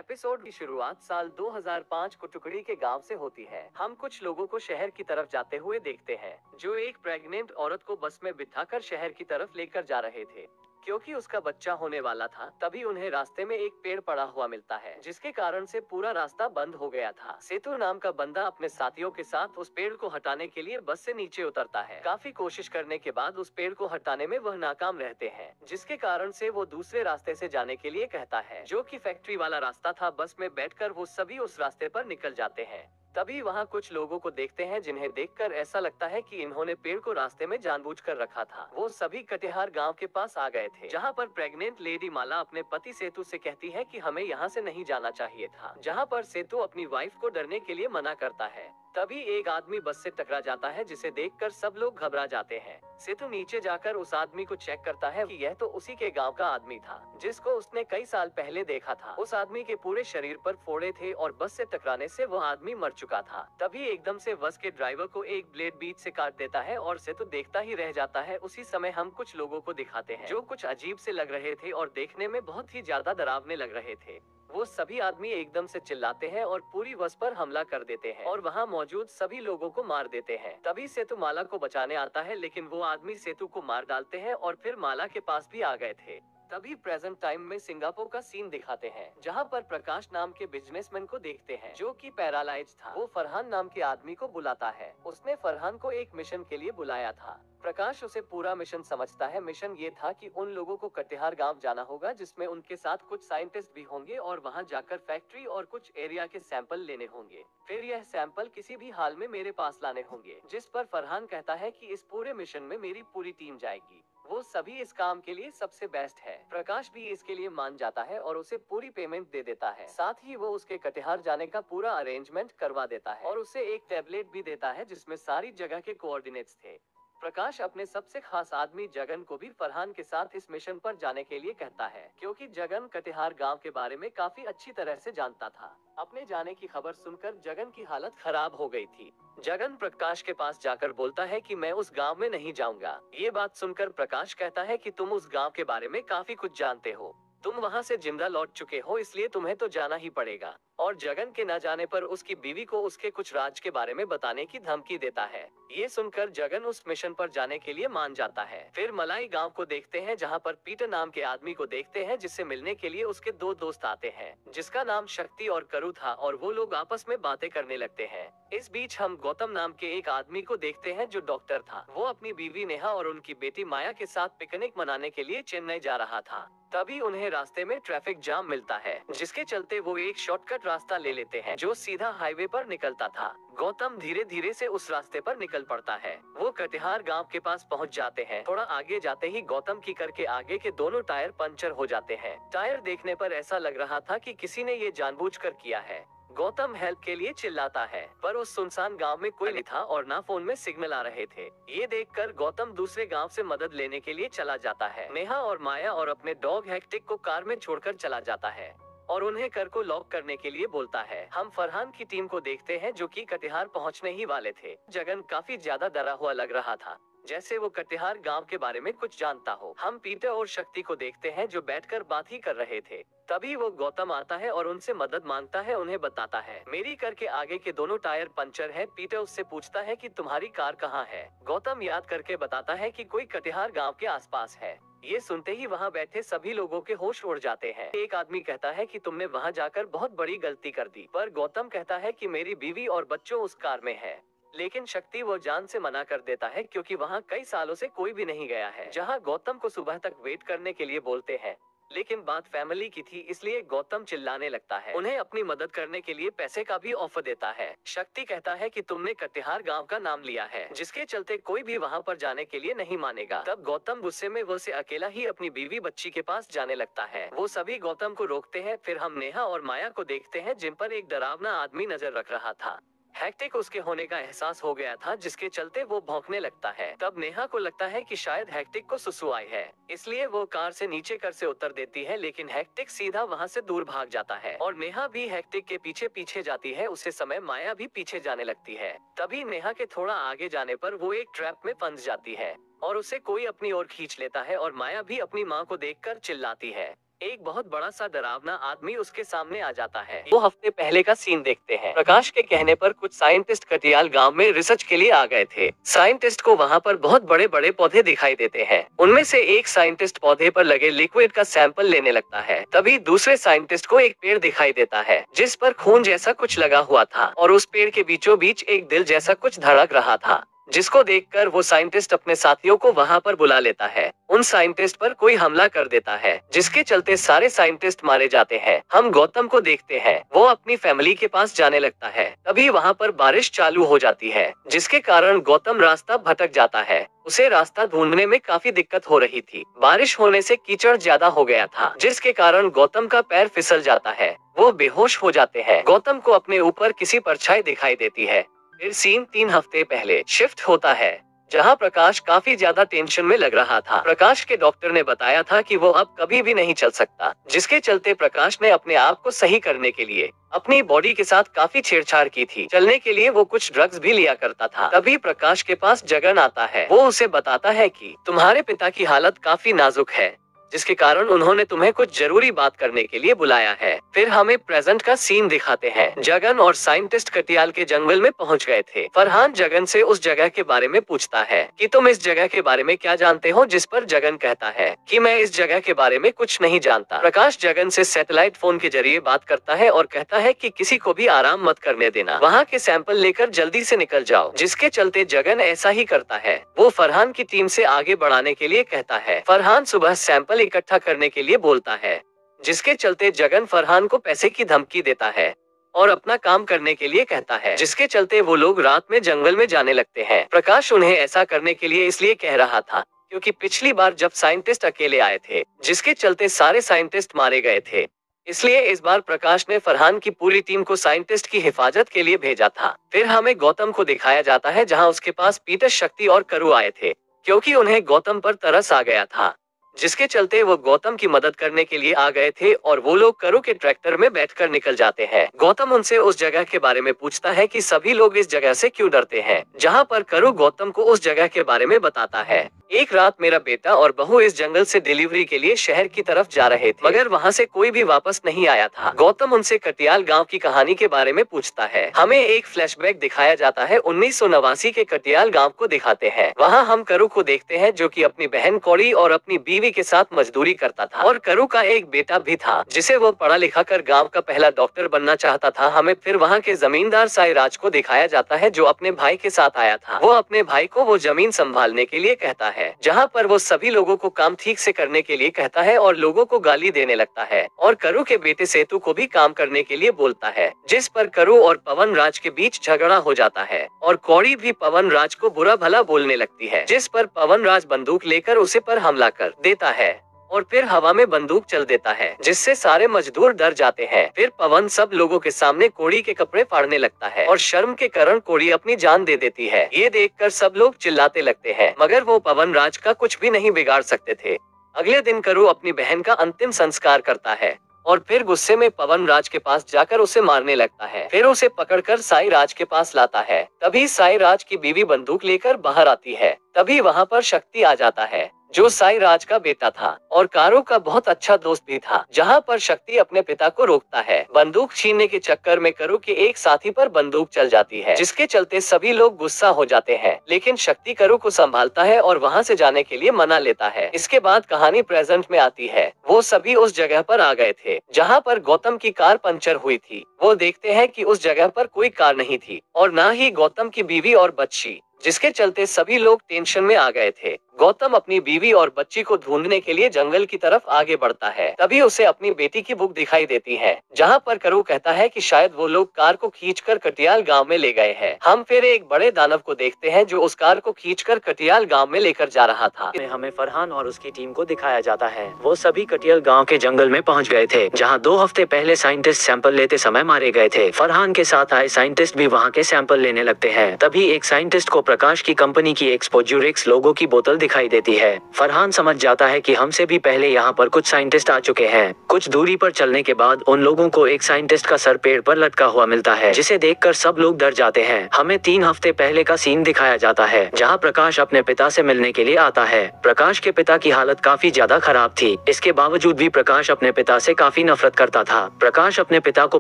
Episode की शुरुआत साल 2005 कुटुकड़ी के गांव से होती है। हम कुछ लोगों को शहर की तरफ जाते हुए देखते हैं, जो एक प्रेग्नेंट औरत को बस में बिठाकर शहर की तरफ लेकर जा रहे थे। क्योंकि उसका बच्चा होने वाला था, तभी उन्हें रास्ते में एक पेड़ पड़ा हुआ मिलता है, जिसके कारण से पूरा रास्ता बंद हो गया था। सेतु नाम का बंदा अपने साथियों के साथ उस पेड़ को हटाने के लिए बस से नीचे उतरता है। काफी कोशिश करने के बाद उस पेड़ को हटाने में वह नाकाम रहते हैं, जिसके कारण से वो दूसरे रास्ते से जाने के लिए कहता है, जो कि फैक्ट्री वाला रास्ता था। बस में बैठकर वो सभी उस रास्ते पर निकल जाते हैं। तभी वहाँ कुछ लोगों को देखते हैं, जिन्हें देखकर ऐसा लगता है कि इन्होंने पेड़ को रास्ते में जानबूझकर रखा था। वो सभी कटिहार गांव के पास आ गए थे, जहाँ पर प्रेग्नेंट लेडी माला अपने पति सेतु से कहती है कि हमें यहाँ से नहीं जाना चाहिए था, जहाँ पर सेतु अपनी वाइफ को डरने के लिए मना करता है। तभी एक आदमी बस से टकरा जाता है, जिसे देखकर सब लोग घबरा जाते हैं। सेतु नीचे जाकर उस आदमी को चेक करता है कि यह तो उसी के गांव का आदमी था, जिसको उसने कई साल पहले देखा था। उस आदमी के पूरे शरीर पर फोड़े थे और बस से टकराने से वह आदमी मर चुका था। तभी एकदम से बस के ड्राइवर को एक ब्लेड बीच से काट देता है और सेतु देखता ही रह जाता है। उसी समय हम कुछ लोगों को दिखाते हैं, जो कुछ अजीब से लग रहे थे और देखने में बहुत ही ज्यादा डरावने लग रहे थे। वो सभी आदमी एकदम से चिल्लाते हैं और पूरी बस पर हमला कर देते हैं और वहाँ मौजूद सभी लोगों को मार देते हैं। तभी सेतु माला को बचाने आता है, लेकिन वो आदमी सेतु को मार डालते हैं और फिर माला के पास भी आ गए थे। तभी प्रेजेंट टाइम में सिंगापुर का सीन दिखाते हैं, जहाँ पर प्रकाश नाम के बिजनेसमैन को देखते हैं, जो कि पैरालाइज था। वो फरहान नाम के आदमी को बुलाता है। उसने फरहान को एक मिशन के लिए बुलाया था। प्रकाश उसे पूरा मिशन समझता है। मिशन ये था कि उन लोगों को कटिहार गांव जाना होगा, जिसमें उनके साथ कुछ साइंटिस्ट भी होंगे और वहां जाकर फैक्ट्री और कुछ एरिया के सैंपल लेने होंगे। फिर यह सैंपल किसी भी हाल में मेरे पास लाने होंगे, जिस पर फरहान कहता है कि इस पूरे मिशन में मेरी पूरी टीम जाएगी। वो सभी इस काम के लिए सबसे बेस्ट है। प्रकाश भी इसके लिए मान जाता है और उसे पूरी पेमेंट दे देता है। साथ ही वो उसके कटिहार जाने का पूरा अरेंजमेंट करवा देता है और उसे एक टैबलेट भी देता है, जिसमें सारी जगह के कोऑर्डिनेट्स थे। प्रकाश अपने सबसे खास आदमी जगन को भी फरहान के साथ इस मिशन पर जाने के लिए कहता है, क्योंकि जगन कटिहार गांव के बारे में काफी अच्छी तरह से जानता था। अपने जाने की खबर सुनकर जगन की हालत खराब हो गई थी। जगन प्रकाश के पास जाकर बोलता है कि मैं उस गांव में नहीं जाऊंगा। ये बात सुनकर प्रकाश कहता है कि तुम उस गांव के बारे में काफी कुछ जानते हो, तुम वहां से जिंदा लौट चुके हो, इसलिए तुम्हें तो जाना ही पड़ेगा। और जगन के न जाने पर उसकी बीवी को उसके कुछ राज के बारे में बताने की धमकी देता है। ये सुनकर जगन उस मिशन पर जाने के लिए मान जाता है। फिर मलाई गांव को देखते हैं, जहां पर पीटर नाम के आदमी को देखते हैं, जिससे मिलने के लिए उसके दो दोस्त आते हैं, जिसका नाम शक्ति और करू था, और वो लोग आपस में बातें करने लगते हैं। इस बीच हम गौतम नाम के एक आदमी को देखते हैं, जो डॉक्टर था। वो अपनी बीवी नेहा और उनकी बेटी माया के साथ पिकनिक मनाने के लिए चेन्नई जा रहा था। तभी उन्हें रास्ते में ट्रैफिक जाम मिलता है, जिसके चलते वो एक शॉर्टकट रास्ता ले लेते हैं, जो सीधा हाईवे पर निकलता था। गौतम धीरे धीरे से उस रास्ते पर निकल पड़ता है। वो कटिहार गांव के पास पहुंच जाते हैं। थोड़ा आगे जाते ही गौतम की कार के आगे के दोनों टायर पंचर हो जाते हैं। टायर देखने पर ऐसा लग रहा था कि किसी ने ये जानबूझकर किया है। गौतम हेल्प के लिए चिल्लाता है, पर उस सुनसान गांव में कोई नहीं था और ना फोन में सिग्नल आ रहे थे। ये देखकर गौतम दूसरे गांव से मदद लेने के लिए चला जाता है। नेहा और माया और अपने डॉग हेक्टिक को कार में छोड़कर चला जाता है और उन्हें कर को लॉक करने के लिए बोलता है। हम फरहान की टीम को देखते हैं, जो कि कटिहार पहुंचने ही वाले थे। जगन काफी ज्यादा डरा हुआ लग रहा था, जैसे वो कटिहार गांव के बारे में कुछ जानता हो। हम पीटर और शक्ति को देखते हैं, जो बैठकर बात ही कर रहे थे। तभी वो गौतम आता है और उनसे मदद मांगता है। उन्हें बताता है, मेरी कार के आगे के दोनों टायर पंचर है। पीटर उससे पूछता है कि तुम्हारी कार कहाँ है। गौतम याद करके बताता है कि कोई कटिहार गांव के आसपास है। ये सुनते ही वहाँ बैठे सभी लोगों के होश उड़ जाते हैं। एक आदमी कहता है कि तुमने वहाँ जाकर बहुत बड़ी गलती कर दी, पर गौतम कहता है कि मेरी बीवी और बच्चों उस कार में है। लेकिन शक्ति वो जान से मना कर देता है, क्योंकि वहाँ कई सालों से कोई भी नहीं गया है। जहाँ गौतम को सुबह तक वेट करने के लिए बोलते हैं, लेकिन बात फैमिली की थी, इसलिए गौतम चिल्लाने लगता है। उन्हें अपनी मदद करने के लिए पैसे का भी ऑफर देता है। शक्ति कहता है कि तुमने कटिहार गांव का नाम लिया है, जिसके चलते कोई भी वहां पर जाने के लिए नहीं मानेगा। तब गौतम गुस्से में वो से अकेला ही अपनी बीवी बच्ची के पास जाने लगता है। वो सभी गौतम को रोकते हैं। फिर हम नेहा और माया को देखते हैं, जिन पर एक डरावना आदमी नजर रख रहा था। हेक्टिक उसके होने का एहसास हो गया था, जिसके चलते वो भौंकने लगता है। तब नेहा को लगता है कि शायद हेक्टिक को सुसु आई है, इसलिए वो कार से नीचे कर से उतर देती है, लेकिन हेक्टिक सीधा वहां से दूर भाग जाता है और नेहा भी हेक्टिक के पीछे पीछे जाती है। उसी समय माया भी पीछे जाने लगती है। तभी नेहा के थोड़ा आगे जाने पर वो एक ट्रैप में फंस जाती है और उसे कोई अपनी ओर खींच लेता है और माया भी अपनी माँ को देखकर चिल्लाती है। एक बहुत बड़ा सा डरावना आदमी उसके सामने आ जाता है। 2 हफ्ते पहले का सीन देखते हैं। प्रकाश के कहने पर कुछ साइंटिस्ट कटियाल गांव में रिसर्च के लिए आ गए थे। साइंटिस्ट को वहां पर बहुत बड़े बड़े पौधे दिखाई देते हैं। उनमें से एक साइंटिस्ट पौधे पर लगे लिक्विड का सैंपल लेने लगता है। तभी दूसरे साइंटिस्ट को एक पेड़ दिखाई देता है जिस पर खून जैसा कुछ लगा हुआ था और उस पेड़ के बीचों बीच एक दिल जैसा कुछ धड़क रहा था, जिसको देखकर वो साइंटिस्ट अपने साथियों को वहां पर बुला लेता है। उन साइंटिस्ट पर कोई हमला कर देता है जिसके चलते सारे साइंटिस्ट मारे जाते हैं। हम गौतम को देखते हैं, वो अपनी फैमिली के पास जाने लगता है। तभी वहां पर बारिश चालू हो जाती है जिसके कारण गौतम रास्ता भटक जाता है। उसे रास्ता ढूंढने में काफी दिक्कत हो रही थी। बारिश होने से कीचड़ ज्यादा हो गया था जिसके कारण गौतम का पैर फिसल जाता है। वो बेहोश हो जाते हैं। गौतम को अपने ऊपर किसी परछाई दिखाई देती है। फिर सीन 3 हफ्ते पहले शिफ्ट होता है जहां प्रकाश काफी ज्यादा टेंशन में लग रहा था। प्रकाश के डॉक्टर ने बताया था कि वो अब कभी भी नहीं चल सकता, जिसके चलते प्रकाश ने अपने आप को सही करने के लिए अपनी बॉडी के साथ काफी छेड़छाड़ की थी। चलने के लिए वो कुछ ड्रग्स भी लिया करता था। तभी प्रकाश के पास जगन आता है। वो उसे बताता है कि तुम्हारे पिता की हालत काफी नाजुक है, जिसके कारण उन्होंने तुम्हें कुछ जरूरी बात करने के लिए बुलाया है। फिर हमें प्रेजेंट का सीन दिखाते हैं। जगन और साइंटिस्ट कटियाल के जंगल में पहुंच गए थे। फरहान जगन से उस जगह के बारे में पूछता है कि तुम इस जगह के बारे में क्या जानते हो, जिस पर जगन कहता है कि मैं इस जगह के बारे में कुछ नहीं जानता। प्रकाश जगन से सैटेलाइट फोन के जरिए बात करता है और कहता है कि किसी को भी आराम मत करने देना, वहाँ के सैंपल लेकर जल्दी से निकल जाओ, जिसके चलते जगन ऐसा ही करता है। वो फरहान की टीम से आगे बढ़ाने के लिए कहता है। फरहान सुबह सैंपल इकट्ठा करने के लिए बोलता है, जिसके चलते जगन फरहान को पैसे की धमकी देता है और अपना काम करने के लिए कहता है, जिसके चलते वो लोग रात में जंगल में जाने लगते हैं। प्रकाश उन्हें ऐसा करने के लिए इसलिए कह रहा था क्योंकि पिछली बार जब साइंटिस्ट अकेले आए थे, जिसके चलते सारे साइंटिस्ट मारे गए थे, इसलिए इस बार प्रकाश ने फरहान की पूरी टीम को साइंटिस्ट की हिफाजत के लिए भेजा था। फिर हमें गौतम को दिखाया जाता है जहाँ उसके पास पीटर, शक्ति और करू आए थे क्योंकि उन्हें गौतम पर तरस आ गया था, जिसके चलते वो गौतम की मदद करने के लिए आ गए थे और वो लोग करू के ट्रैक्टर में बैठकर निकल जाते हैं। गौतम उनसे उस जगह के बारे में पूछता है कि सभी लोग इस जगह से क्यों डरते हैं, जहाँ पर करू गौतम को उस जगह के बारे में बताता है। एक रात मेरा बेटा और बहू इस जंगल से डिलीवरी के लिए शहर की तरफ जा रहे थे, मगर वहाँ से कोई भी वापस नहीं आया था। गौतम उनसे कटियाल गांव की कहानी के बारे में पूछता है। हमें एक फ्लैशबैक दिखाया जाता है। 1989 के कटियाल गांव को दिखाते हैं। वहाँ हम करू को देखते हैं जो कि अपनी बहन कौड़ी और अपनी बीवी के साथ मजदूरी करता था और करू का एक बेटा भी था जिसे वो पढ़ा लिखा कर गाँव का पहला डॉक्टर बनना चाहता था। हमें फिर वहाँ के जमींदार साईराज को दिखाया जाता है जो अपने भाई के साथ आया था। वो अपने भाई को वो जमीन संभालने के लिए कहता है, जहाँ पर वो सभी लोगों को काम ठीक से करने के लिए कहता है और लोगों को गाली देने लगता है और करू के बेटे सेतु को भी काम करने के लिए बोलता है, जिस पर करू और पवन राज के बीच झगड़ा हो जाता है और कौड़ी भी पवन राज को बुरा भला बोलने लगती है, जिस पर पवन राज बंदूक लेकर उसे पर हमला कर देता है और फिर हवा में बंदूक चल देता है, जिससे सारे मजदूर डर जाते हैं। फिर पवन सब लोगों के सामने कोड़ी के कपड़े फाड़ने लगता है और शर्म के कारण कोड़ी अपनी जान दे देती है। ये देखकर सब लोग चिल्लाते लगते हैं, मगर वो पवन राज का कुछ भी नहीं बिगाड़ सकते थे। अगले दिन करू अपनी बहन का अंतिम संस्कार करता है और फिर गुस्से में पवन राज के पास जाकर उसे मारने लगता है। फिर उसे पकड़कर साई राज के पास लाता है। तभी साई राज की बीवी बंदूक लेकर बाहर आती है। तभी वहाँ पर शक्ति आ जाता है जो साई राज का बेटा था और कारू का बहुत अच्छा दोस्त भी था, जहाँ पर शक्ति अपने पिता को रोकता है। बंदूक छीनने के चक्कर में करू के एक साथी पर बंदूक चल जाती है, जिसके चलते सभी लोग गुस्सा हो जाते हैं, लेकिन शक्ति करू को संभालता है और वहाँ से जाने के लिए मना लेता है। इसके बाद कहानी प्रेजेंट में आती है। वो सभी उस जगह पर आ गए थे जहाँ पर गौतम की कार पंचर हुई थी। वो देखते हैं कि उस जगह पर कोई कार नहीं थी और न ही गौतम की बीवी और बच्ची, जिसके चलते सभी लोग टेंशन में आ गए थे। गौतम अपनी बीवी और बच्ची को ढूंढने के लिए जंगल की तरफ आगे बढ़ता है। तभी उसे अपनी बेटी की बुक दिखाई देती है, जहाँ पर करू कहता है कि शायद वो लोग कार को खींचकर कटियाल गांव में ले गए हैं। हम फिर एक बड़े दानव को देखते हैं जो उस कार को खींचकर कटियाल गांव में लेकर जा रहा था। हमें फरहान और उसकी टीम को दिखाया जाता है। वो सभी कटियाल गाँव के जंगल में पहुँच गए थे, जहाँ 2 हफ्ते पहले साइंटिस्ट सैंपल लेते समय मारे गए थे। फरहान के साथ आए साइंटिस्ट भी वहाँ के सैंपल लेने लगते हैं। तभी एक साइंटिस्ट को प्रकाश की कंपनी की एक स्पोजुरिक्स लोगो की बोतल दिखाई देती है। फरहान समझ जाता है कि हमसे भी पहले यहाँ पर कुछ साइंटिस्ट आ चुके हैं। कुछ दूरी पर चलने के बाद उन लोगों को एक साइंटिस्ट का सर पेड़ पर लटका हुआ मिलता है, जिसे देखकर सब लोग डर जाते हैं। हमें 3 हफ्ते पहले का सीन दिखाया जाता है, जहाँ प्रकाश अपने पिता से मिलने के लिए आता है। प्रकाश के पिता की हालत काफी ज्यादा खराब थी। इसके बावजूद भी प्रकाश अपने पिता से काफी नफरत करता था। प्रकाश अपने पिता को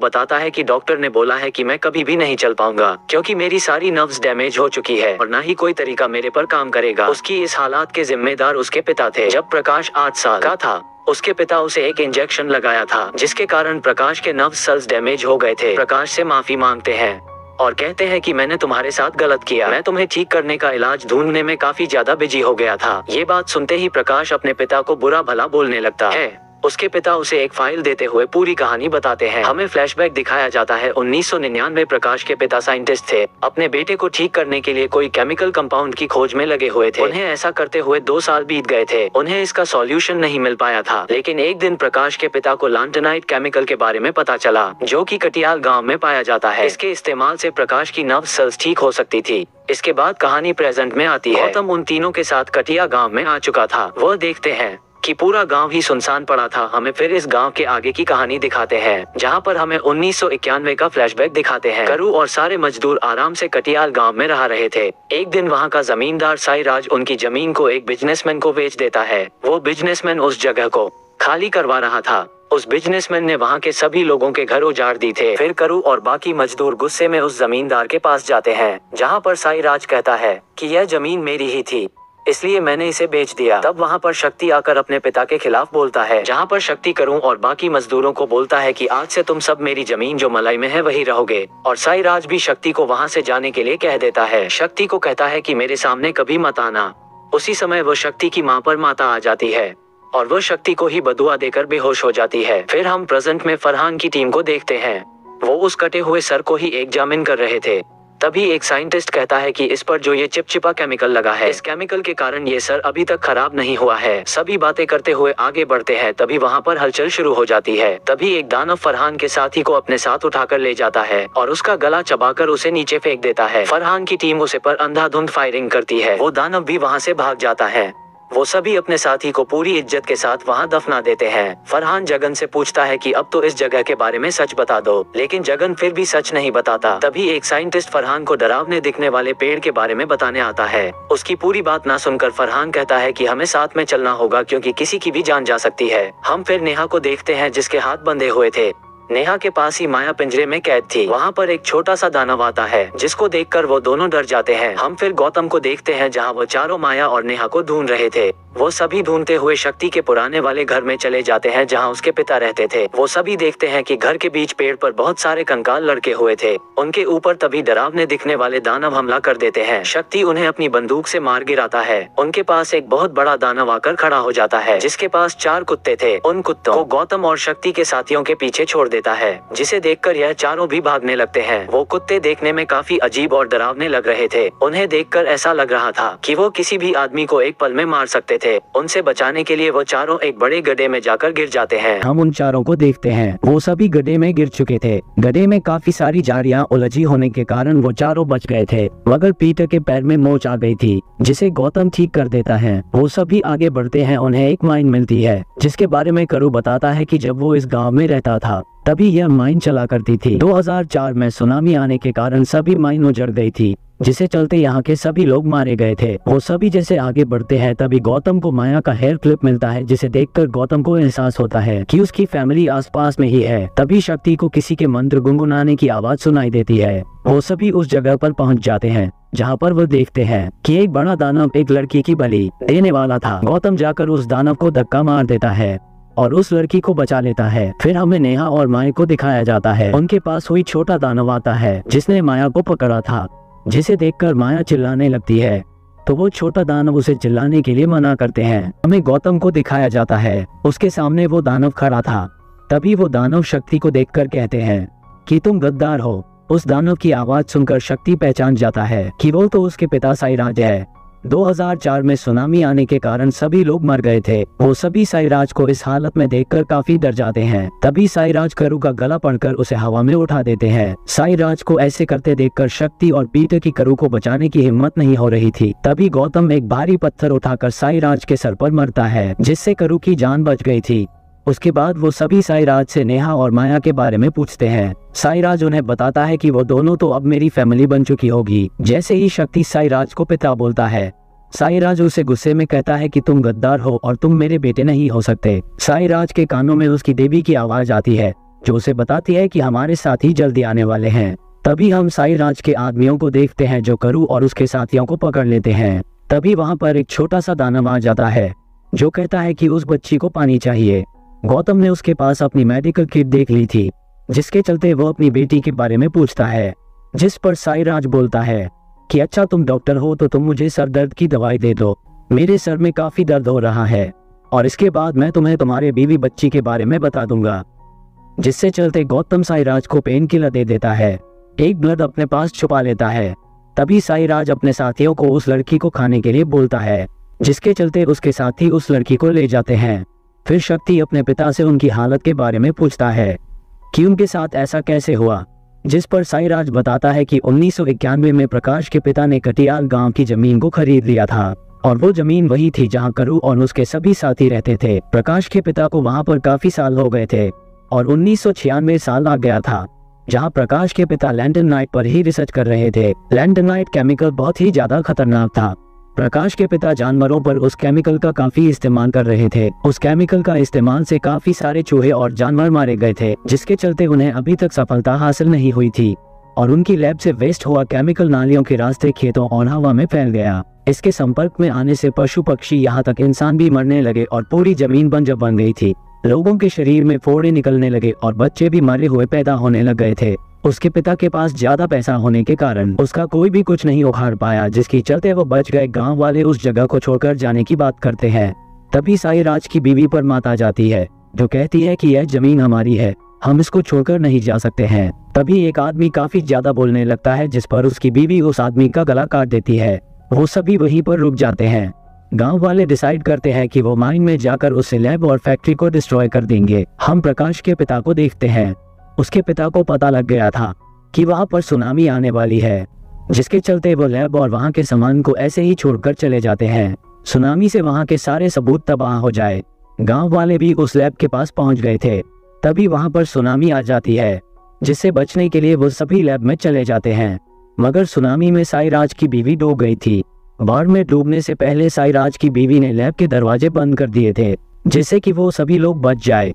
बताता है कि डॉक्टर ने बोला है कि मैं कभी भी नहीं चल पाऊंगा, क्योंकि मेरी सारी नर्व्स डैमेज हो चुकी है और न ही कोई तरीका मेरे पर काम करेगा। उसकी इस हालात के जिम्मेदार उसके पिता थे। जब प्रकाश 8 साल का था, उसके पिता उसे एक इंजेक्शन लगाया था, जिसके कारण प्रकाश के नर्व सेल्स डैमेज हो गए थे। प्रकाश से माफी मांगते हैं और कहते हैं कि मैंने तुम्हारे साथ गलत किया, मैं तुम्हें ठीक करने का इलाज ढूंढने में काफी ज्यादा बिजी हो गया था। ये बात सुनते ही प्रकाश अपने पिता को बुरा भला बोलने लगता है। उसके पिता उसे एक फाइल देते हुए पूरी कहानी बताते हैं। हमें फ्लैशबैक दिखाया जाता है 1999। प्रकाश के पिता साइंटिस्ट थे, अपने बेटे को ठीक करने के लिए कोई केमिकल कंपाउंड की खोज में लगे हुए थे। उन्हें ऐसा करते हुए 2 साल बीत गए थे। उन्हें इसका सॉल्यूशन नहीं मिल पाया था, लेकिन एक दिन प्रकाश के पिता को लांटेनाइट केमिकल के बारे में पता चला, जो कि कटियाल गाँव में पाया जाता है। इसके इस्तेमाल से प्रकाश की नर्व सेल्स ठीक हो सकती थी। इसके बाद कहानी प्रेजेंट में आती है। गौतम उन तीनों के साथ कटिया गाँव में आ चुका था। वह देखते हैं कि पूरा गांव ही सुनसान पड़ा था। हमें फिर इस गांव के आगे की कहानी दिखाते हैं, जहां पर हमें 1991 का फ्लैशबैक दिखाते हैं। करू और सारे मजदूर आराम से कटियाल गांव में रह रहे थे। एक दिन वहां का जमींदार साईराज उनकी जमीन को एक बिजनेसमैन को बेच देता है। वो बिजनेसमैन उस जगह को खाली करवा रहा था। उस बिजनेसमैन ने वहां के सभी लोगों के घर उजाड़ दी थे। फिर करू और बाकी मजदूर गुस्से में उस जमींदार के पास जाते हैं, जहां पर साईराज कहता है कि यह जमीन मेरी ही थी, इसलिए मैंने इसे बेच दिया। तब वहाँ पर शक्ति आकर अपने पिता के खिलाफ बोलता है, जहाँ पर शक्ति करूँ और बाकी मजदूरों को बोलता है कि आज से तुम सब मेरी जमीन जो मलाई में है वही रहोगे। और साईराज भी शक्ति को वहाँ से जाने के लिए कह देता है। शक्ति को कहता है कि मेरे सामने कभी मत आना। उसी समय वो शक्ति की माँ पर माता आ जाती है और वो शक्ति को ही बदुआ देकर बेहोश हो जाती है। फिर हम प्रेजेंट में फरहान की टीम को देखते हैं। वो उस कटे हुए सर को ही एग्जामिन कर रहे थे। तभी एक साइंटिस्ट कहता है कि इस पर जो ये चिपचिपा केमिकल लगा है, इस केमिकल के कारण ये सर अभी तक खराब नहीं हुआ है। सभी बातें करते हुए आगे बढ़ते हैं। तभी वहाँ पर हलचल शुरू हो जाती है। तभी एक दानव फरहान के साथी को अपने साथ उठाकर ले जाता है और उसका गला चबाकर उसे नीचे फेंक देता है। फरहान की टीम उसे पर अंधाधुंध फायरिंग करती है। वो दानव भी वहाँ से भाग जाता है। वो सभी अपने साथी को पूरी इज्जत के साथ वहाँ दफना देते हैं। फरहान जगन से पूछता है कि अब तो इस जगह के बारे में सच बता दो, लेकिन जगन फिर भी सच नहीं बताता। तभी एक साइंटिस्ट फरहान को डरावने दिखने वाले पेड़ के बारे में बताने आता है। उसकी पूरी बात ना सुनकर फरहान कहता है कि हमें साथ में चलना होगा, क्योंकि किसी की भी जान जा सकती है। हम फिर नेहा को देखते हैं, जिसके हाथ बंधे हुए थे। नेहा के पास ही माया पिंजरे में कैद थी। वहाँ पर एक छोटा सा दानव आता है, जिसको देखकर वो दोनों डर जाते हैं। हम फिर गौतम को देखते हैं, जहाँ वो चारों माया और नेहा को ढूंढ रहे थे। वो सभी ढूंढते हुए शक्ति के पुराने वाले घर में चले जाते हैं, जहाँ उसके पिता रहते थे। वो सभी देखते हैं कि घर के बीच पेड़ पर बहुत सारे कंकाल लड़के हुए थे। उनके ऊपर तभी डरावने दिखने वाले दानव हमला कर देते हैं। शक्ति उन्हें अपनी बंदूक से मार गिराता है। उनके पास एक बहुत बड़ा दानव आकर खड़ा हो जाता है, जिसके पास 4 कुत्ते थे। उन कुत्तों को गौतम और शक्ति के साथियों के पीछे छोड़ देता है, जिसे देखकर यह चारों भी भागने लगते हैं। वो कुत्ते देखने में काफी अजीब और डरावने लग रहे थे। उन्हें देखकर ऐसा लग रहा था कि वो किसी भी आदमी को एक पल में मार सकते थे। उनसे बचाने के लिए वो चारों एक बड़े गड्ढे में जाकर गिर जाते हैं। हम उन चारों को देखते हैं। वो सभी गड्ढे में गिर चुके थे। गड्ढे में काफी सारी झाड़ियां उलझी होने के कारण वो चारों बच गए थे, मगर पीटर के पैर में मोच आ गई थी, जिसे गौतम ठीक कर देता है। वो सभी आगे बढ़ते हैं। उन्हें एक माइन मिलती है, जिसके बारे में करू बताता है कि जब वो इस गाँव में रहता था तभी यह माइन चला करती थी। 2004 में सुनामी आने के कारण सभी माइन उजड़ गई थी, जिसे चलते यहाँ के सभी लोग मारे गए थे। वो सभी जैसे आगे बढ़ते हैं, तभी गौतम को माया का हेयर क्लिप मिलता है, जिसे देखकर गौतम को एहसास होता है कि उसकी फैमिली आसपास में ही है। तभी शक्ति को किसी के मंत्र गुनगुनाने की आवाज सुनाई देती है। वो सभी उस जगह पर पहुँच जाते हैं, जहाँ पर वो देखते हैं कि एक बड़ा दानव एक लड़की की बलि देने वाला था। गौतम जाकर उस दानव को धक्का मार देता है और उस लड़की को बचा लेता है। फिर हमें नेहा और माया को दिखाया जाता है। उनके पास हुई छोटा दानव आता है, जिसने माया को पकड़ा था, जिसे देखकर माया चिल्लाने लगती है। तो वो छोटा दानव उसे चिल्लाने के लिए मना करते हैं। हमें गौतम को दिखाया जाता है। उसके सामने वो दानव खड़ा था। तभी वो दानव शक्ति को देखकर कहते हैं कि तुम गद्दार हो। उस दानव की आवाज सुनकर शक्ति पहचान जाता है कि वो तो उसके पिता साईराज है। 2004 में सुनामी आने के कारण सभी लोग मर गए थे। वो सभी साईराज को इस हालत में देखकर काफी डर जाते हैं। तभी साईराज करू का गला पकड़कर उसे हवा में उठा देते हैं। साईराज को ऐसे करते देखकर शक्ति और पीटर की करू को बचाने की हिम्मत नहीं हो रही थी। तभी गौतम एक भारी पत्थर उठाकर साईराज के सर पर मरता है, जिससे करू की जान बच गई थी। उसके बाद वो सभी साईराज से नेहा और माया के बारे में पूछते हैं। साईराज उन्हें बताता है कि वो दोनों तो अब मेरी फैमिली बन चुकी होगी। जैसे ही शक्ति साईराज को पिता बोलता है, साईराज उसे गुस्से में कहता है कि तुम गद्दार हो और तुम मेरे बेटे नहीं हो सकते। साईराज के कानों में उसकी देवी की आवाज आती है, जो उसे बताती है कि हमारे साथी जल्दी आने वाले हैं। तभी हम साईराज के आदमियों को देखते हैं जो करू और उसके साथियों को पकड़ लेते हैं। तभी वहाँ पर एक छोटा सा दानव आ जाता है, जो कहता है कि उस बच्ची को पानी चाहिए। गौतम ने उसके पास अपनी मेडिकल किट देख ली थी, जिसके चलते वो अपनी बेटी के बारे में पूछता है, जिस पर साईराज बोलता है कि अच्छा तुम डॉक्टर हो तो तुम मुझे सर दर्द की दवाई दे दो, मेरे सर में काफी दर्द हो रहा है, और इसके बाद मैं तुम्हें तुम्हारे बीवी बच्ची के बारे में बता दूंगा। जिससे चलते गौतम साईराज को पेन किलर दे देता है, एक ब्लड अपने पास छुपा लेता है। तभी साईराज अपने साथियों को उस लड़की को खाने के लिए बोलता है, जिसके चलते उसके साथी उस लड़की को ले जाते हैं। फिर शक्ति अपने पिता से उनकी हालत के बारे में पूछता है कि उनके साथ ऐसा कैसे हुआ, जिस पर साईराज बताता है कि 1991 में प्रकाश के पिता ने कटियाल गांव की जमीन को खरीद लिया था, और वो जमीन वही थी जहां करू और उसके सभी साथी रहते थे। प्रकाश के पिता को वहां पर काफी साल हो गए थे और 1996 साल आ गया था, जहां प्रकाश के पिता लैंटरनाइट पर ही रिसर्च कर रहे थे। लैंटरनाइट केमिकल बहुत ही ज्यादा खतरनाक था। प्रकाश के पिता जानवरों पर उस केमिकल का काफी इस्तेमाल कर रहे थे। उस केमिकल का इस्तेमाल से काफी सारे चूहे और जानवर मारे गए थे, जिसके चलते उन्हें अभी तक सफलता हासिल नहीं हुई थी, और उनकी लैब से वेस्ट हुआ केमिकल नालियों के रास्ते खेतों और हवा में फैल गया। इसके संपर्क में आने से पशु पक्षी यहाँ तक इंसान भी मरने लगे और पूरी जमीन बंजर बन गई थी। लोगों के शरीर में फोड़े निकलने लगे और बच्चे भी मरे हुए पैदा होने लग गए थे। उसके पिता के पास ज्यादा पैसा होने के कारण उसका कोई भी कुछ नहीं उखाड़ पाया, जिसकी चलते वो बच गए। गांव वाले उस जगह को छोड़कर जाने की बात करते हैं। तभी साईराज की बीवी पर मात आ जाती है, जो कहती है कि यह जमीन हमारी है, हम इसको छोड़कर नहीं जा सकते हैं। तभी एक आदमी काफी ज्यादा बोलने लगता है, जिस पर उसकी बीवी उस आदमी का गला काट देती है। वो सभी वहीं पर रुक जाते हैं। गांव वाले डिसाइड करते हैं कि वो माइन में जाकर उस लैब और फैक्ट्री को डिस्ट्रॉय कर देंगे। हम प्रकाश के पिता को देखते हैं। उसके पिता को पता लग गया था कि वहां पर सुनामी आने वाली है, जिसके चलते वो लैब और वहां के सामान को ऐसे ही छोड़कर चले जाते हैं। सुनामी से वहां के सारे सबूत तबाह हो जाए। गांव वाले भी उस लैब के पास पहुंच गए थे। तभी वहां पर सुनामी आ जाती है, जिससे बचने के लिए वो सभी लैब में चले जाते हैं। मगर सुनामी में साईराज की बीवी डूब गई थी। बाढ़ में डूबने से पहले साईराज की बीवी ने लैब के दरवाजे बंद कर दिए थे, जिससे कि वो सभी लोग बच जाए।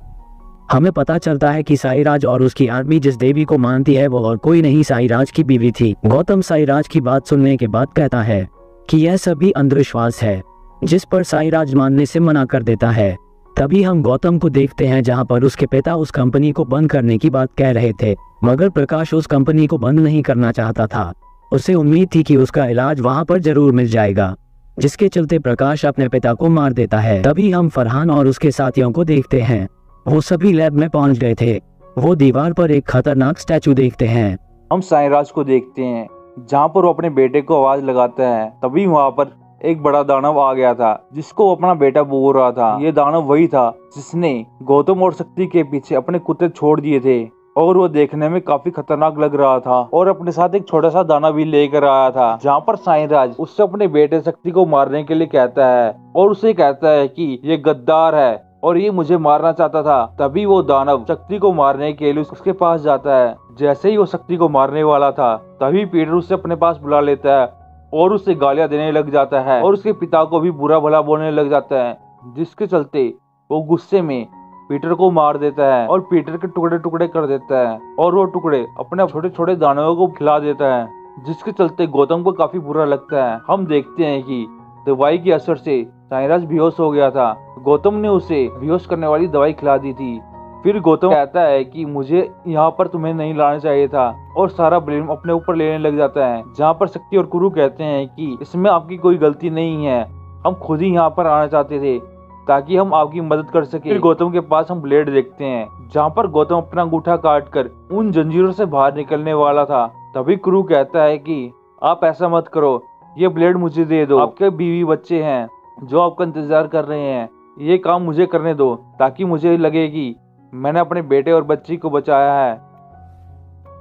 हमें पता चलता है कि साईराज और उसकी आर्मी जिस देवी को मानती है वो और कोई नहीं साईराज की बीवी थी। गौतम साईराज की बात सुनने के बाद कहता है कि यह सभी अंधविश्वास है, जिस पर साईराज मानने से मना कर देता है। तभी हम गौतम को देखते हैं, जहां पर उसके पिता उस कंपनी को बंद करने की बात कह रहे थे, मगर प्रकाश उस कंपनी को बंद नहीं करना चाहता था। उसे उम्मीद थी कि उसका इलाज वहां पर जरूर मिल जाएगा, जिसके चलते प्रकाश अपने पिता को मार देता है। तभी हम फरहान और उसके साथियों को देखते हैं। वो सभी लैब में पहुंच गए थे। वो दीवार पर एक खतरनाक स्टैचू देखते हैं। हम साईराज को देखते हैं, जहाँ पर वो अपने बेटे को आवाज लगाता है। तभी वहाँ पर एक बड़ा दानव आ गया था, जिसको वो अपना बेटा बोल रहा था। ये दानव वही था जिसने गौतम और शक्ति के पीछे अपने कुत्ते छोड़ दिए थे, और वो देखने में काफी खतरनाक लग रहा था, और अपने साथ एक छोटा सा दाना भी लेकर आया था। जहाँ पर साईराज उससे अपने बेटे शक्ति को मारने के लिए कहता है, और उसे कहता है कि ये गद्दार है और ये मुझे मारना चाहता था। तभी वो दानव शक्ति को मारने के लिए उसके पास जाता है। जैसे ही वो शक्ति को मारने वाला था, तभी पीटर उसे अपने पास बुला लेता है और उसे गालियां देने लग जाता है, और उसके पिता को भी बुरा भला बोलने लग जाता है, जिसके चलते वो गुस्से में पीटर को मार देता है और पीटर के टुकड़े टुकड़े कर देता है, और वो टुकड़े अपने छोटे छोटे दानवों को खिला देता है, जिसके चलते गौतम को काफी बुरा लगता है। हम देखते हैं कि दवाई के असर से साईराज बेहोश हो गया था। गौतम ने उसे बेहोश करने वाली दवाई खिला दी थी। फिर गौतम कहता है कि मुझे यहाँ पर तुम्हें नहीं लाना चाहिए था, और सारा ब्लेम अपने ऊपर लेने लग जाता है। जहाँ पर शक्ति और कुरु कहते हैं कि इसमें आपकी कोई गलती नहीं है, हम खुद ही यहाँ पर आना चाहते थे ताकि हम आपकी मदद कर सके। फिर गौतम के पास हम ब्लेड देखते हैं, जहाँ पर गौतम अपना अंगूठा काट कर उन जंजीरों से बाहर निकलने वाला था। तभी कुरु कहता है कि आप ऐसा मत करो, ये ब्लेड मुझे दे दो, आपके बीवी बच्चे हैं जो आपका इंतजार कर रहे हैं, ये काम मुझे करने दो ताकि मुझे लगे कि मैंने अपने बेटे और बच्ची को बचाया है।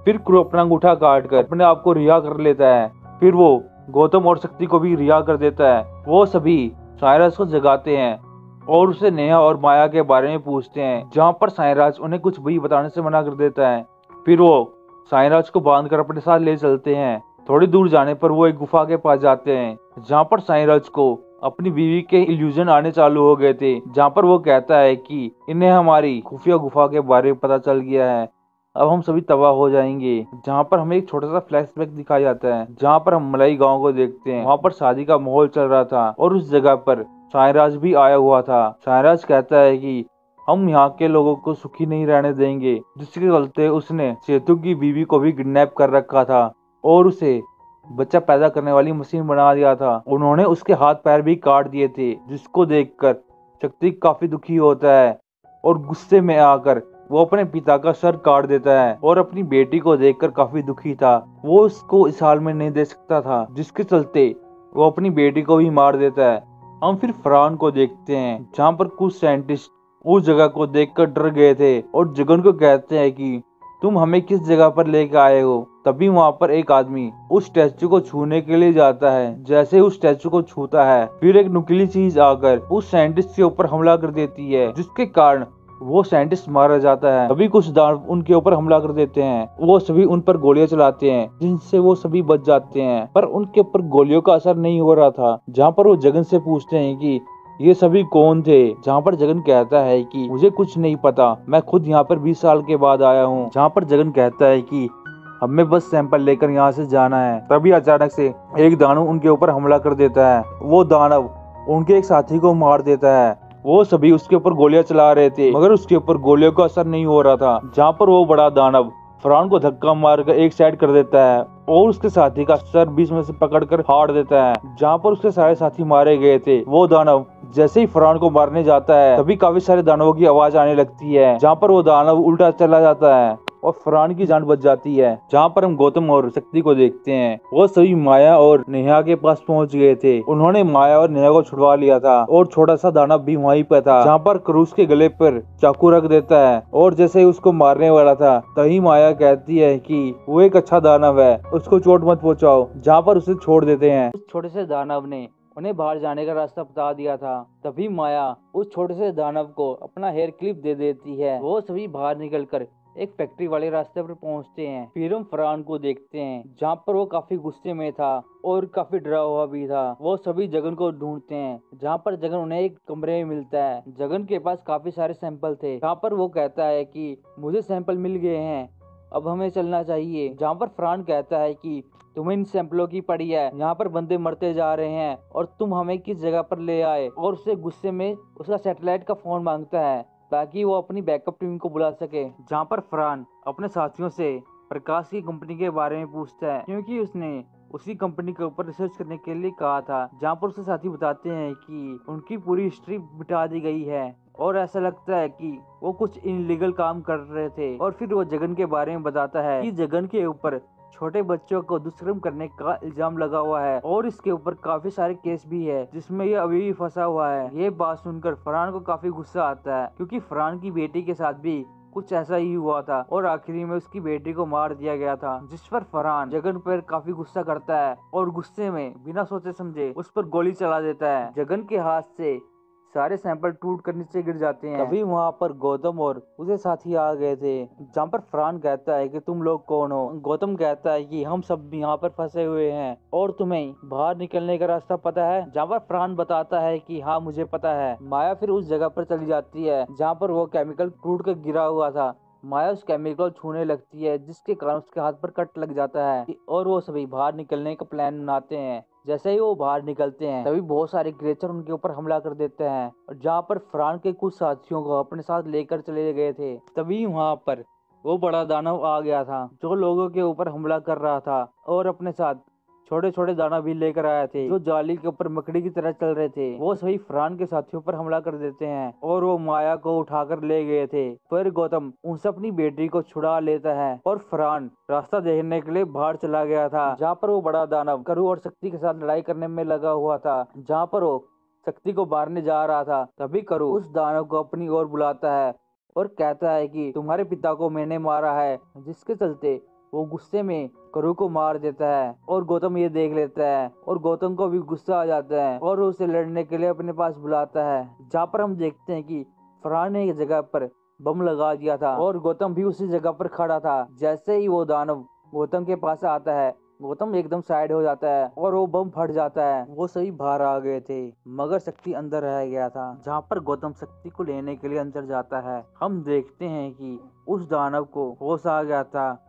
फिर क्रू अपना अंगूठा काट कर अपने आप को रिहा कर लेता है। फिर वो गौतम और शक्ति को भी रिहा कर देता है। वो सभी साइरस को जगाते हैं और उसे नेहा और माया के बारे में पूछते हैं, जहाँ पर साइरस उन्हें कुछ भी बताने से मना कर देता है। फिर वो साइरस को बांध कर अपने साथ ले चलते हैं। थोड़ी दूर जाने पर वो एक गुफा के पास जाते हैं, जहाँ पर साइरस को अपनी बीवी के इल्यूजन आने चालू हो गए थे, जहाँ पर वो कहता है कि इन्हें हमारी खुफिया गुफा के बारे में पता चल गया है, अब हम सभी तबाह हो जाएंगे। जहाँ पर हमें एक छोटा सा फ्लैशबैक दिखाया जाता है, जहाँ पर हम मलाई गांव को देखते हैं। वहाँ पर शादी का माहौल चल रहा था और उस जगह पर साइराज भी आया हुआ था। साइराज कहता है कि हम यहाँ के लोगों को सुखी नहीं रहने देंगे, जिसके चलते उसने सेतु की बीवी को भी किडनैप कर रखा था और उसे बच्चा पैदा करने वाली मशीन बना दिया था। उन्होंने उसके हाथ पैर भी काट दिए थे, जिसको देखकर शक्ति काफी दुखी होता है और गुस्से में आकर वो अपने पिता का सर काट देता है और अपनी बेटी को देखकर काफी दुखी था। वो उसको इस हाल में नहीं दे सकता था, जिसके चलते वो अपनी बेटी को भी मार देता है। हम फिर फरहान को देखते हैं, जहाँ पर कुछ साइंटिस्ट उस जगह को देखकर डर गए थे और जगन को कहते हैं कि तुम हमें किस जगह पर लेकर आए हो। तभी वहाँ पर एक आदमी उस स्टैचू को छूने के लिए जाता है। जैसे उस स्टैचू को छूता है, फिर एक नुकीली चीज आकर उस साइंटिस्ट के ऊपर हमला कर देती है, जिसके कारण वो साइंटिस्ट मारा जाता है। तभी कुछ दानव उनके ऊपर हमला कर देते हैं। वो सभी उन पर गोलियां चलाते हैं, जिनसे वो सभी बच जाते हैं, पर उनके ऊपर गोलियों का असर नहीं हो रहा था। जहाँ पर वो जगन से पूछते हैं कि ये सभी कौन थे, जहाँ पर जगन कहता है कि मुझे कुछ नहीं पता, मैं खुद यहाँ पर 20 साल के बाद आया हूँ। जहाँ पर जगन कहता है कि हमें बस सैंपल लेकर यहाँ से जाना है। तभी अचानक से एक दानव उनके ऊपर हमला कर देता है। वो दानव उनके एक साथी को मार देता है। वो सभी उसके ऊपर गोलियां चला रहे थे, मगर उसके ऊपर गोलियों का असर नहीं हो रहा था। जहाँ पर वो बड़ा दानव फरहान को धक्का मारकर एक साइड कर देता है और उसके साथी का सर बीच में से पकड़कर फाड़ देता है। जहाँ पर उसके सारे साथी मारे गए थे, वो दानव जैसे ही फरहान को मारने जाता है, तभी काफी सारे दानवों की आवाज आने लगती है। जहाँ पर वो दानव उल्टा चला जाता है और फरहान की जान बच जाती है। जहाँ पर हम गौतम और शक्ति को देखते हैं, वो सभी माया और नेहा के पास पहुंच गए थे। उन्होंने माया और नेहा को छुड़वा लिया था और छोटा सा दानव भी वहीं पर था। जहाँ पर क्रूस के गले पर चाकू रख देता है और जैसे ही उसको मारने वाला था, तभी माया कहती है कि वो एक अच्छा दानव है, उसको चोट मत पहुंचाओ। जहाँ पर उसे छोड़ देते हैं। उस छोटे से दानव ने उन्हें बाहर जाने का रास्ता बता दिया था। तभी माया उस छोटे से दानव को अपना हेयर क्लिप दे देती है। वो सभी बाहर निकलकर एक फैक्ट्री वाले रास्ते पर पहुंचते हैं। फिर हम फरहान को देखते हैं, जहाँ पर वो काफी गुस्से में था और काफी डरा हुआ भी था। वो सभी जगन को ढूंढते हैं, जहाँ पर जगन उन्हें एक कमरे में मिलता है। जगन के पास काफी सारे सैंपल थे, जहाँ पर वो कहता है कि मुझे सैंपल मिल गए हैं, अब हमें चलना चाहिए। जहाँ पर फरहान कहता है कि तुम्हें इन सैंपलों की पड़ी है, यहाँ पर बंदे मरते जा रहे हैं और तुम हमें किस जगह पर ले आए। और उसे गुस्से में उसका सैटेलाइट का फोन मांगता है ताकि वो अपनी बैकअप टीम को बुला सके। जहाँ पर फरहान अपने साथियों से प्रकाश की कंपनी के बारे में पूछता है, क्योंकि उसने उसी कंपनी के ऊपर रिसर्च करने के लिए कहा था। जहाँ पर उसके साथी बताते हैं कि उनकी पूरी हिस्ट्री मिटा दी गई है और ऐसा लगता है कि वो कुछ इनलीगल काम कर रहे थे। और फिर वो जगन के बारे में बताता है कि जगन के ऊपर छोटे बच्चों को दुष्कर्म करने का इल्जाम लगा हुआ है और इसके ऊपर काफी सारे केस भी है, जिसमें ये अभी भी फंसा हुआ है। ये बात सुनकर फरहान को काफी गुस्सा आता है, क्योंकि फरहान की बेटी के साथ भी कुछ ऐसा ही हुआ था और आखिरी में उसकी बेटी को मार दिया गया था। जिस पर फरहान जगन पर काफी गुस्सा करता है और गुस्से में बिना सोचे समझे उस पर गोली चला देता है। जगन के हाथ से सारे सैंपल टूट कर नीचे गिर जाते हैं। तभी वहाँ पर गौतम और उसके साथी आ गए थे। जहाँ पर फरहान कहता है कि तुम लोग कौन हो। गौतम कहता है कि हम सब यहाँ पर फंसे हुए हैं और तुम्हें बाहर निकलने का रास्ता पता है। जहाँ पर फरहान बताता है कि हाँ मुझे पता है। माया फिर उस जगह पर चली जाती है जहाँ पर वो केमिकल टूट कर गिरा हुआ था। माया उस केमिकल छूने लगती है, जिसके कारण उसके हाथ पर कट लग जाता है और वो सभी बाहर निकलने का प्लान बनाते हैं। जैसे ही वो बाहर निकलते हैं, तभी बहुत सारे क्रिएचर उनके ऊपर हमला कर देते हैं और जहाँ पर फरहान के कुछ साथियों को अपने साथ लेकर चले गए थे, तभी वहाँ पर वो बड़ा दानव आ गया था जो लोगों के ऊपर हमला कर रहा था और अपने साथ छोटे छोटे दाना भी लेकर आए थे जो जाली के ऊपर मकड़ी की तरह चल रहे थे। वो सभी फरहान के साथियों पर हमला कर देते हैं और वो माया को उठाकर ले गए थे। फिर गौतम उनसे अपनी बेटी को छुड़ा लेता है और फरहान रास्ता देखने के लिए बाहर चला गया था, जहाँ पर वो बड़ा दानव करू और शक्ति के साथ लड़ाई करने में लगा हुआ था। जहाँ पर वो शक्ति को मारने जा रहा था, तभी करू उस दानव को अपनी ओर बुलाता है और कहता है कि तुम्हारे पिता को मैंने मारा है, जिसके चलते वो गुस्से में करू को मार देता है। और गौतम ये देख लेता है और गौतम को भी गुस्सा आ जाता है और उसे लड़ने के लिए अपने पास बुलाता है। जहाँ पर हम देखते हैं कि फरहान ने एक जगह पर बम लगा दिया था और गौतम भी उसी जगह पर खड़ा था। जैसे ही वो दानव गौतम के पास आता है, गौतम एकदम साइड हो जाता है और वो बम फट जाता है। वो सही बाहर आ गए थे मगर शक्ति अंदर रह गया था। जहाँ पर गौतम शक्ति को लेने के लिए अंदर जाता है, हम देखते हैं कि उस दानव को होश आ गया था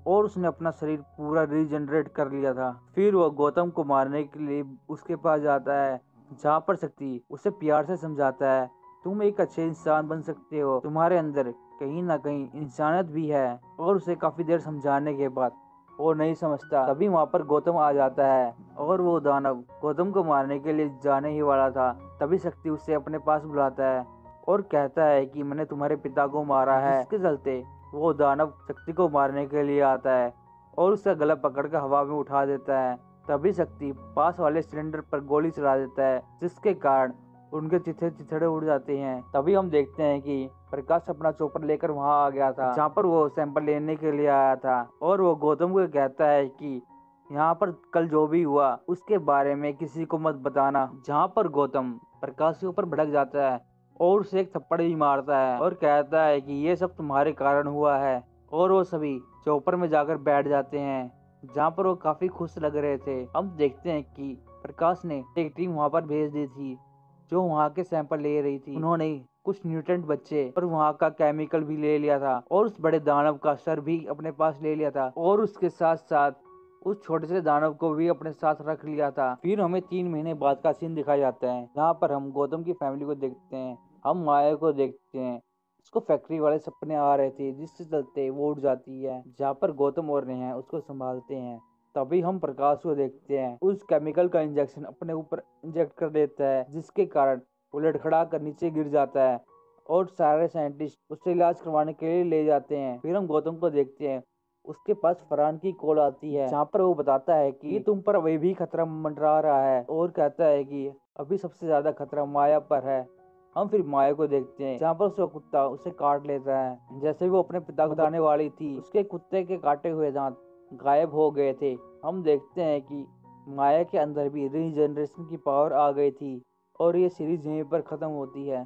और उसने अपना शरीर पूरा रीजनरेट कर लिया था। फिर वो गौतम को मारने के लिए उसके पास जाता है, जहाँ पर शक्ति उसे प्यार से समझाता है तुम एक अच्छे इंसान बन सकते हो, तुम्हारे अंदर कहीं ना कहीं इंसानियत भी है। और उसे काफी देर समझाने के बाद वो नहीं समझता, तभी वहाँ पर गौतम आ जाता है और वो दानव गौतम को मारने के लिए जाने ही वाला था। तभी शक्ति उसे अपने पास बुलाता है और कहता है कि मैंने तुम्हारे पिता को मारा है। इसके चलते वो दानव शक्ति को मारने के लिए आता है और उसका गला पकड़कर हवा में उठा देता है। तभी शक्ति पास वाले सिलेंडर पर गोली चला देता है, जिसके कारण उनके चिथड़े उड़ जाते हैं। तभी हम देखते हैं कि प्रकाश अपना चॉपर लेकर वहां आ गया था, जहाँ पर वो सैंपल लेने के लिए आया था और वो गौतम को कहता है कि यहाँ पर कल जो भी हुआ उसके बारे में किसी को मत बताना। जहाँ पर गौतम प्रकाश के ऊपर भड़क जाता है और उसे एक थप्पड़ भी मारता है और कहता है कि ये सब तुम्हारे कारण हुआ है। और वो सभी चॉपर में जाकर बैठ जाते हैं, जहाँ पर वो काफी खुश लग रहे थे। हम देखते हैं कि प्रकाश ने एक टीम वहाँ पर भेज दी थी जो वहाँ के सैंपल ले रही थी। उन्होंने कुछ न्यूट्रेंट बच्चे और वहाँ का केमिकल भी ले लिया था और उस बड़े दानव का सर भी अपने पास ले लिया था और उसके साथ साथ उस छोटे से दानव को भी अपने साथ रख लिया था। फिर हमें 3 महीने बाद का सीन दिखाया जाता है, जहाँ पर हम गौतम की फैमिली को देखते हैं, हम माया को देखते हैं। उसको फैक्ट्री वाले सपने आ रहे थे जिससे चलते वो उठ जाती है, जहाँ पर गौतम और नेहा उसको संभालते हैं। तभी हम प्रकाश को देखते हैं, उस केमिकल का इंजेक्शन अपने ऊपर इंजेक्ट कर देता है, जिसके कारण वो लड़खड़ा कर नीचे गिर जाता है और सारे साइंटिस्ट उससे इलाज करवाने के लिए ले जाते हैं। फिर हम गौतम को देखते हैं, उसके पास फरहान की कॉल आती है, जहाँ पर वो बताता है कि तुम पर अभी भी खतरा मंडरा रहा है और कहता है कि अभी सबसे ज्यादा खतरा माया पर है। हम फिर माया को देखते हैं, जहाँ पर उसका कुत्ता उसे काट लेता है। जैसे वो अपने पिता को बताने वाली थी, उसके कुत्ते के काटे हुए दांत गायब हो गए थे। हम देखते हैं कि माया के अंदर भी रीजनरेशन की पावर आ गई थी और ये सीरीज यहीं पर खत्म होती है।